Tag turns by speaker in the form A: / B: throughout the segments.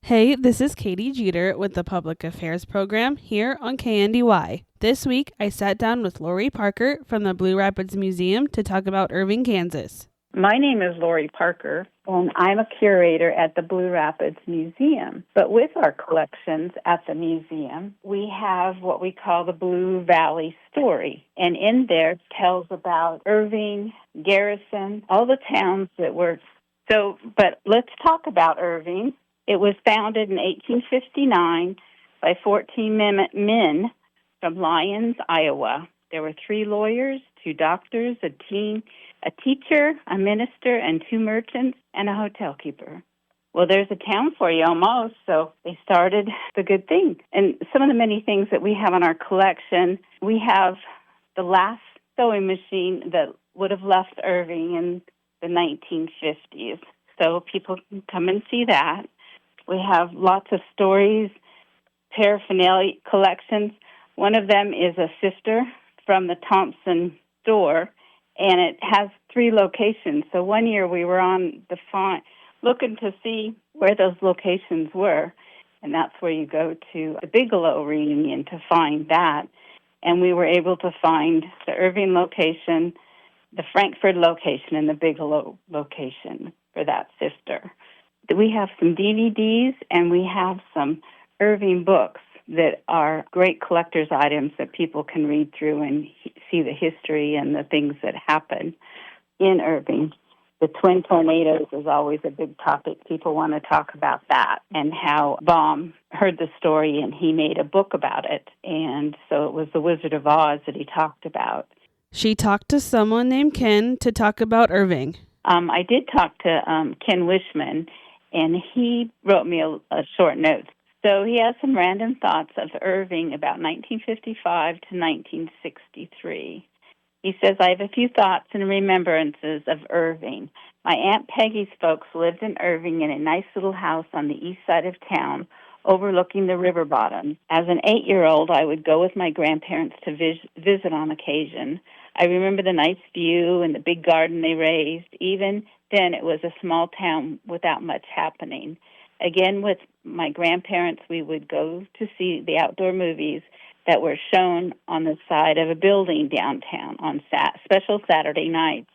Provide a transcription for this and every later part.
A: Hey, this is Katy Jeter with the Public Affairs Program here on KNDY. This week, I sat down with Lori Parker from the Blue Rapids Museum to talk about Irving, Kansas.
B: My name is Lori Parker, and I'm a curator at the Blue Rapids Museum. But with our collections at the museum, we have what we call the Blue Valley Story. And in there it tells about Irving, Garrison, all the towns that were. But let's talk about Irving. It was founded in 1859 by 14 men from Lyons, Iowa. There were 3 lawyers, 2 doctors, a teacher, a minister, and 2 merchants, and a hotel keeper. Well, there's a town for you almost, so they started the good thing. And some of the many things that we have in our collection, we have the last sewing machine that would have left Irving in the 1950s. So people can come and see that. We have lots of stories, paraphernalia collections. One of them is a sister from the Thompson store, and it has 3 locations. So one year we were on the looking to see where those locations were, and that's where you go to the Bigelow reunion to find that. And we were able to find the Irving location, the Frankfurt location, and the Bigelow location for that sister. We have some DVDs, and we have some Irving books that are great collector's items that people can read through and see the history and the things that happen in Irving. The twin tornadoes is always a big topic. People want to talk about that and how Baum heard the story and he made a book about it. And so it was The Wizard of Oz that he talked about.
A: She talked to someone named Ken to talk about Irving.
B: I did talk to Ken Wishman, and he wrote me a short note. So he has some random thoughts of Irving about 1955 to 1963. He says, I have a few thoughts and remembrances of Irving. My Aunt Peggy's folks lived in Irving in a nice little house on the east side of town overlooking the river bottom. As an 8-year-old, I would go with my grandparents to visit on occasion. I remember the nice view and the big garden they raised. Even then, it was a small town without much happening. Again, with my grandparents, we would go to see the outdoor movies that were shown on the side of a building downtown on special Saturday nights.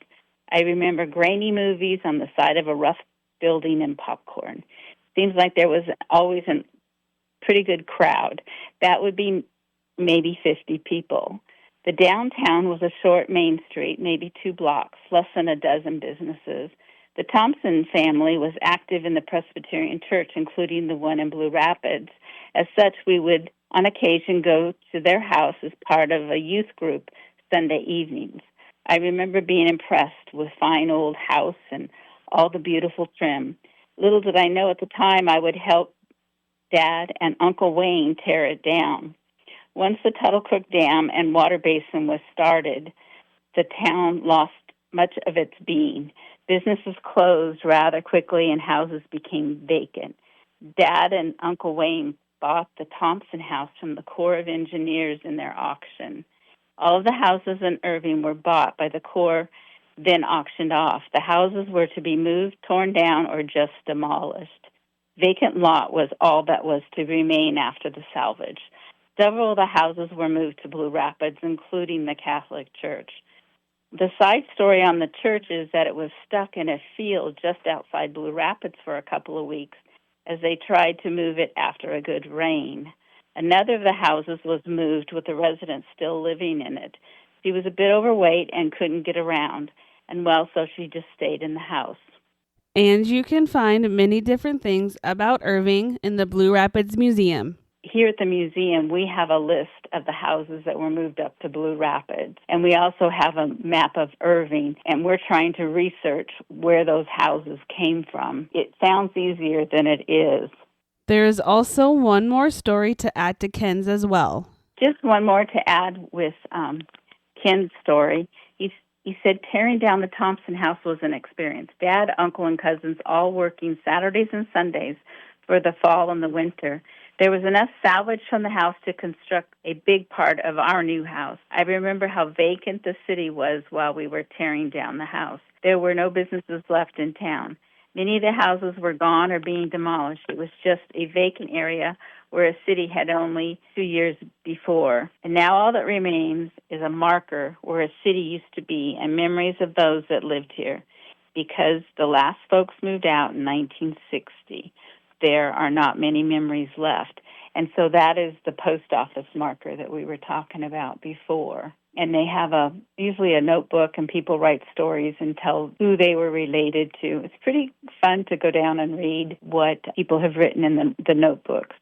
B: I remember grainy movies on the side of a rough building and popcorn. Seems like there was always a pretty good crowd. That would be maybe 50 people. The downtown was a short main street, maybe 2 blocks, less than a dozen businesses. The Thompson family was active in the Presbyterian Church, including the one in Blue Rapids. As such, we would, on occasion, go to their house as part of a youth group Sunday evenings. I remember being impressed with fine old house and all the beautiful trim. Little did I know at the time I would help Dad and Uncle Wayne tear it down. Once the Tuttle Creek Dam and water basin was started, the town lost much of its being. Businesses closed rather quickly and houses became vacant. Dad and Uncle Wayne bought the Thompson house from the Corps of Engineers in their auction. All of the houses in Irving were bought by the Corps, then auctioned off. The houses were to be moved, torn down, or just demolished. Vacant lot was all that was to remain after the salvage. Several of the houses were moved to Blue Rapids, including the Catholic Church. The side story on the church is that it was stuck in a field just outside Blue Rapids for a couple of weeks as they tried to move it after a good rain. Another of the houses was moved with the residents still living in it. She was a bit overweight and couldn't get around, and so she just stayed in the house.
A: And you can find many different things about Irving in the Blue Rapids Museum.
B: Here at the museum, we have a list of the houses that were moved up to Blue Rapids, and we also have a map of Irving, and we're trying to research where those houses came from. It sounds easier than it is.
A: There is also one more story to add to Ken's as well.
B: Just one more to add with Ken's story. He said tearing down the Thompson house was an experience. Dad, uncle, and cousins all working Saturdays and Sundays for the fall and the winter. There was enough salvage from the house to construct a big part of our new house. I remember how vacant the city was while we were tearing down the house. There were no businesses left in town. Many of the houses were gone or being demolished. It was just a vacant area where a city had only 2 years before. And now all that remains is a marker where a city used to be and memories of those that lived here. Because the last folks moved out in 1960, there are not many memories left. And so that is the post office marker that we were talking about before. And they have usually a notebook, and people write stories and tell who they were related to. It's pretty fun to go down and read what people have written in the notebooks.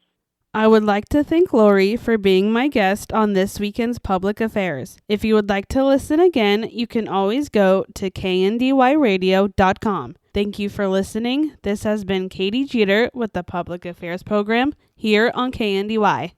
A: I would like to thank Lori for being my guest on this weekend's Public Affairs. If you would like to listen again, you can always go to kndyradio.com. Thank you for listening. This has been Katy Jeter with the Public Affairs program here on KNDY.